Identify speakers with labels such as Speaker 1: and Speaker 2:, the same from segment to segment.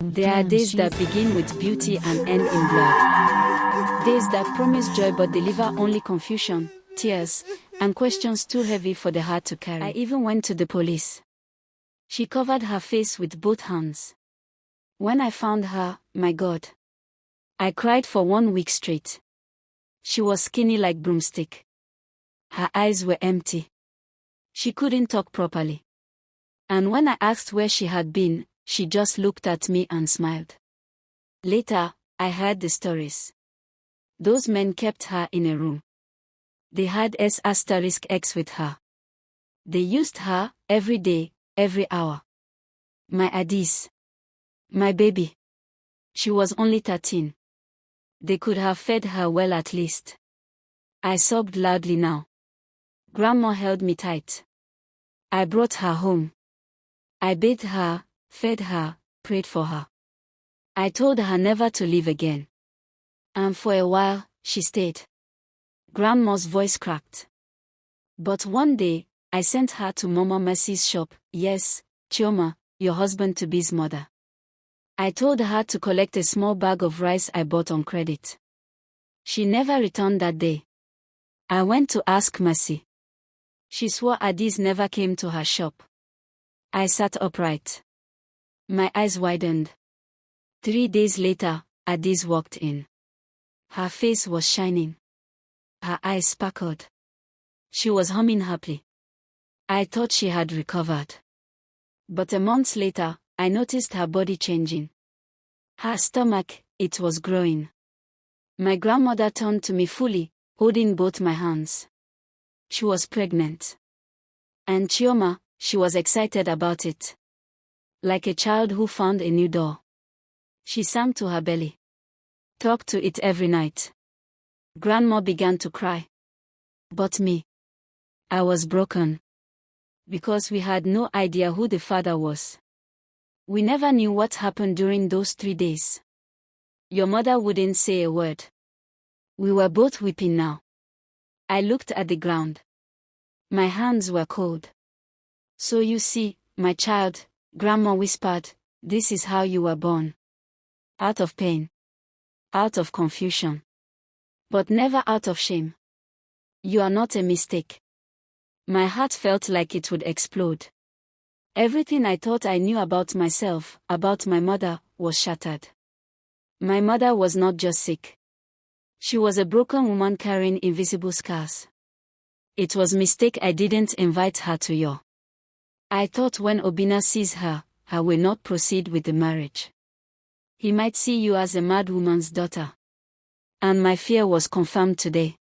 Speaker 1: There are days that begin with beauty and end in blood. Days that promise joy but deliver only confusion, tears, and questions too heavy for the heart to carry. I even went to the police. She covered her face with both hands. When I found her, my God, I cried for 1 week straight. She was skinny like broomstick. Her eyes were empty. She couldn't talk properly. And when I asked where she had been, she just looked at me and smiled. Later, I heard the stories. Those men kept her in a room. They had S*X with her. They used her every day, every hour. My Addis. My baby. She was only 13. They could have fed her well at least. I sobbed loudly now. Grandma held me tight. I brought her home. I bathed her, fed her, prayed for her. I told her never to leave again. And for a while, she stayed. Grandma's voice cracked. But one day, I sent her to Mama Mercy's shop, yes, Chioma, your husband-to-be's mother. I told her to collect a small bag of rice I bought on credit. She never returned that day. I went to ask Mercy. She swore Addis never came to her shop. I sat upright. My eyes widened. 3 days later, Addis walked in. Her face was shining. Her eyes sparkled. She was humming happily. I thought she had recovered. But a month later, I noticed her body changing. Her stomach, it was growing. My grandmother turned to me fully, holding both my hands. She was pregnant. And Chioma, she was excited about it. Like a child who found a new door. She sang to her belly. Talked to it every night. Grandma began to cry. But me, I was broken. Because we had no idea who the father was. We never knew what happened during those 3 days. Your mother wouldn't say a word. We were both weeping now. I looked at the ground. My hands were cold. So you see, my child, Grandma whispered, this is how you were born. Out of pain. Out of confusion. But never out of shame. You are not a mistake. My heart felt like it would explode. Everything I thought I knew about myself, about my mother, was shattered. My mother was not just sick. She was a broken woman carrying invisible scars. It was a mistake I didn't invite her to your. I thought when Obinna sees her, I will not proceed with the marriage. He might see you as a mad woman's daughter. And my fear was confirmed today.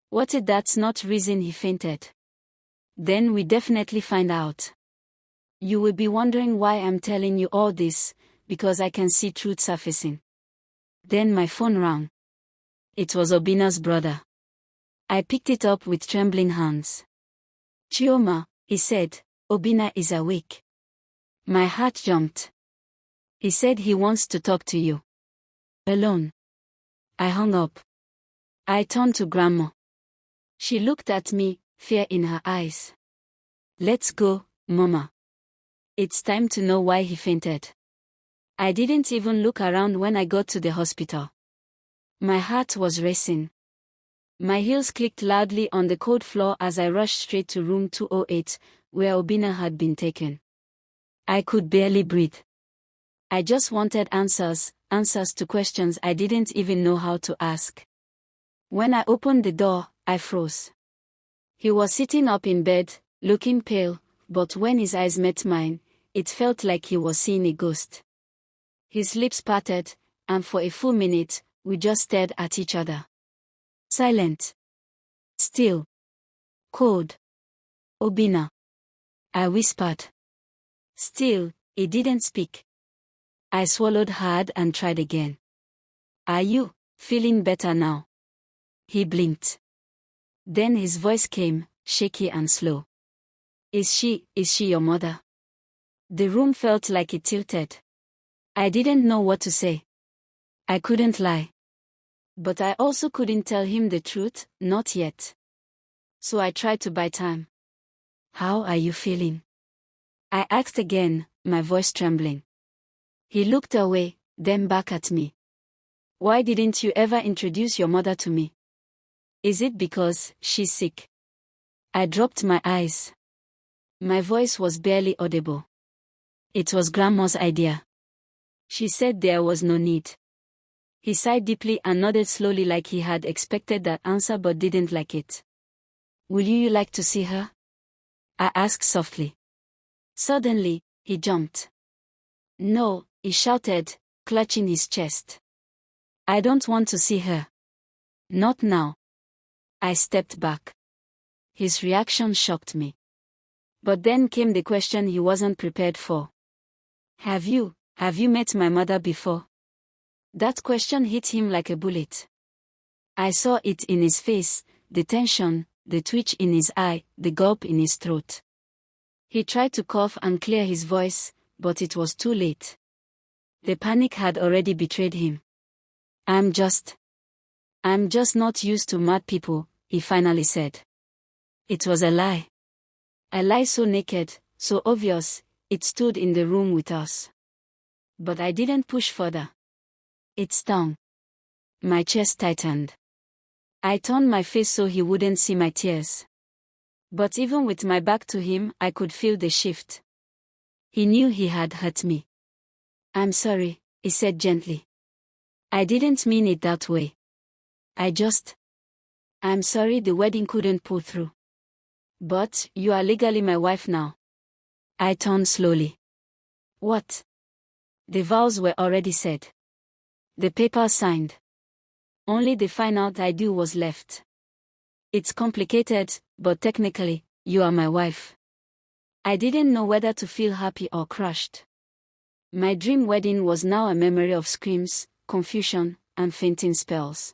Speaker 1: What if that's not reason he fainted? Then we definitely find out. You will be wondering why I'm telling you all this, because I can see truth surfacing. Then my phone rang. It was Obinna's brother. I picked it up with trembling hands. Chioma, he said, Obinna is awake. My heart jumped. He said he wants to talk to you. Alone. I hung up. I turned to Grandma. She looked at me, fear in her eyes. Let's go, Mama. It's time to know why he fainted. I didn't even look around when I got to the hospital. My heart was racing. My heels clicked loudly on the cold floor as I rushed straight to room 208, where Obinna had been taken. I could barely breathe. I just wanted answers to questions I didn't even know how to ask. When I opened the door, I froze. He was sitting up in bed, looking pale, but when his eyes met mine, it felt like he was seeing a ghost. His lips parted, and for a full minute, we just stared at each other. Silent. Still. Cold. Obinna. I whispered. Still, he didn't speak. I swallowed hard and tried again. Are you feeling better now? He blinked. Then his voice came, shaky and slow. Is she your mother? The room felt like it tilted. I didn't know what to say. I couldn't lie. But I also couldn't tell him the truth, not yet. So I tried to buy time. How are you feeling? I asked again, my voice trembling. He looked away, then back at me. Why didn't you ever introduce your mother to me? Is it because she's sick? I dropped my eyes. My voice was barely audible. It was Grandma's idea. She said there was no need. He sighed deeply and nodded slowly like he had expected that answer but didn't like it. Will you like to see her? I asked softly. Suddenly, he jumped. No, he shouted, clutching his chest. I don't want to see her. Not now. I stepped back. His reaction shocked me. But then came the question he wasn't prepared for. Have you met my mother before? That question hit him like a bullet. I saw it in his face, the tension, the twitch in his eye, the gulp in his throat. He tried to cough and clear his voice, but it was too late. The panic had already betrayed him. I'm just not used to mad people, he finally said. It was a lie. A lie so naked, so obvious, it stood in the room with us. But I didn't push further. It stung. My chest tightened. I turned my face so he wouldn't see my tears. But even with my back to him, I could feel the shift. He knew he had hurt me. I'm sorry, he said gently. I didn't mean it that way. I'm sorry the wedding couldn't pull through. But you are legally my wife now. I turned slowly. What? The vows were already said. The papers signed. Only the final I do was left. It's complicated, but technically, you are my wife. I didn't know whether to feel happy or crushed. My dream wedding was now a memory of screams, confusion, and fainting spells.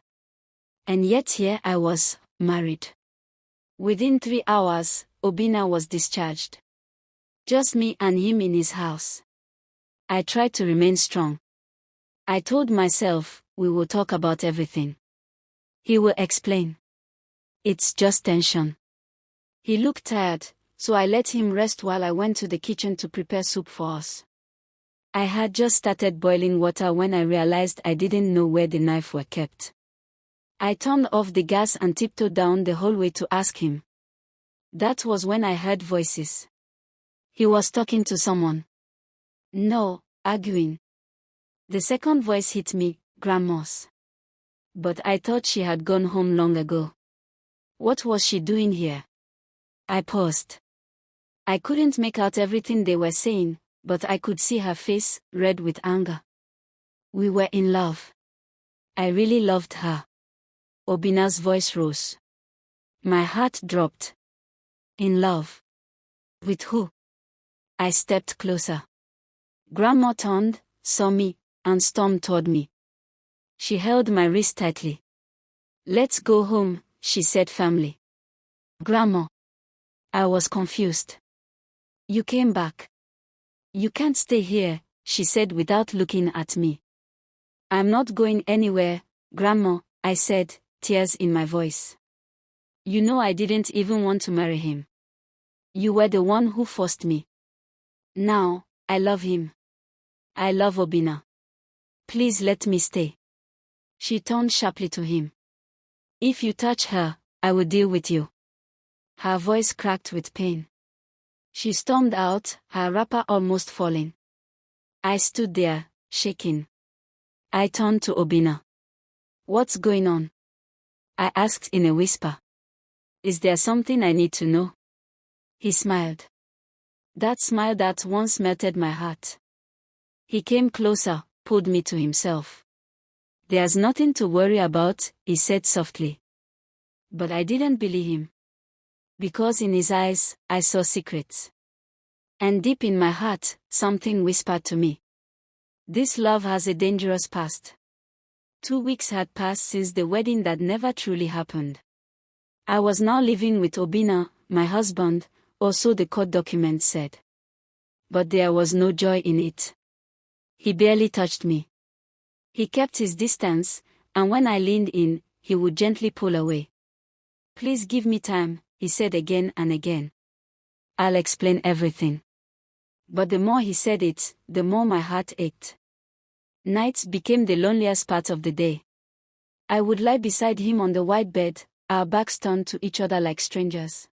Speaker 1: And yet here I was, married. Within 3 hours, Obinna was discharged. Just me and him in his house. I tried to remain strong. I told myself, we will talk about everything. He will explain. It's just tension. He looked tired, so I let him rest while I went to the kitchen to prepare soup for us. I had just started boiling water when I realized I didn't know where the knife were kept. I turned off the gas and tiptoed down the hallway to ask him. That was when I heard voices. He was talking to someone. No, arguing. The second voice hit me, Grandma's. But I thought she had gone home long ago. What was she doing here? I paused. I couldn't make out everything they were saying, but I could see her face, red with anger. We were in love. I really loved her. Obinna's voice rose. My heart dropped. In love. With who? I stepped closer. Grandma turned, saw me, and stormed toward me. She held my wrist tightly. Let's go home, she said firmly. Grandma. I was confused. You came back. You can't stay here, she said without looking at me. I'm not going anywhere, Grandma, I said, tears in my voice. You know I didn't even want to marry him. You were the one who forced me. Now, I love him. I love Obinna. Please let me stay. She turned sharply to him. If you touch her, I will deal with you. Her voice cracked with pain. She stormed out, her wrapper almost falling. I stood there, shaking. I turned to Obinna. What's going on? I asked in a whisper. Is there something I need to know? He smiled. That smile that once melted my heart. He came closer, pulled me to himself. There's nothing to worry about, he said softly. But I didn't believe him. Because in his eyes, I saw secrets. And deep in my heart, something whispered to me. This love has a dangerous past. 2 weeks had passed since the wedding that never truly happened. I was now living with Obinna, my husband, or so the court documents said. But there was no joy in it. He barely touched me. He kept his distance, and when I leaned in, he would gently pull away. Please give me time, he said again and again. I'll explain everything. But the more he said it, the more my heart ached. Nights became the loneliest part of the day. I would lie beside him on the white bed, our backs turned to each other like strangers.